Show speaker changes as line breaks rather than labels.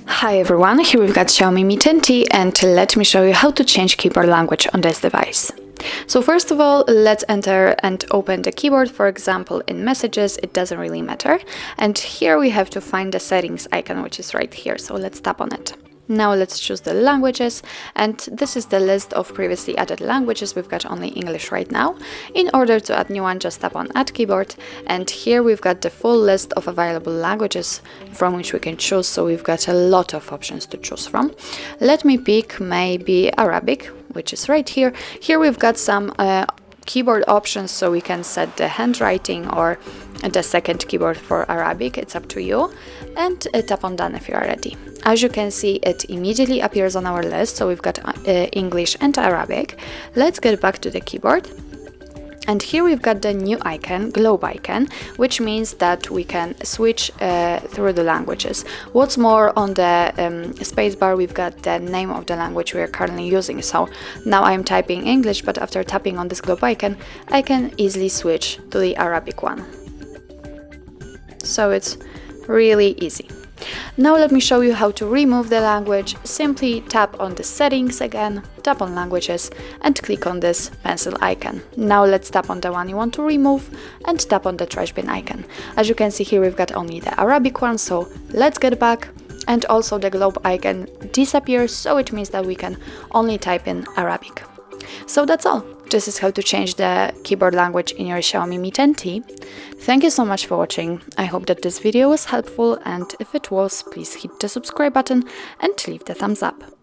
Hi everyone, here we've got Xiaomi Mi 10T and let me show you how to change keyboard language on this device. So first of all, let's enter and open the keyboard, for example in messages, it doesn't really matter. And here we have to find the settings icon, which is right here, so let's tap on it. Now let's choose the languages, and this is the list of previously added languages. We've got only English right now. In order to add new one, just tap on Add Keyboard, and here we've got the full list of available languages from which we can choose, so we've got a lot of options to choose from. Let me pick maybe Arabic, which is right here. Here we've got some keyboard options, so we can set the handwriting or the second keyboard for Arabic, it's up to you, and tap on Done if you are ready. As you can see, it immediately appears on our list, so we've got English and Arabic. Let's get back to the keyboard. And here we've got the new icon, globe icon, which means that we can switch through the languages. What's more, on the spacebar we've got the name of the language we are currently using. So now I'm typing English, but after tapping on this globe icon, I can easily switch to the Arabic one. So it's really easy. Now let me show you how to remove the language. Simply tap on the settings again, tap on languages and click on this pencil icon. Now let's tap on the one you want to remove and tap on the trash bin icon. As you can see here, we've got only the Arabic one, so let's get back. And also the globe icon disappears, so it means that we can only type in Arabic. So that's all. This is how to change the keyboard language in your Xiaomi Mi 10T. Thank you so much for watching. I hope that this video was helpful, and if it was, please hit the subscribe button and leave the thumbs up.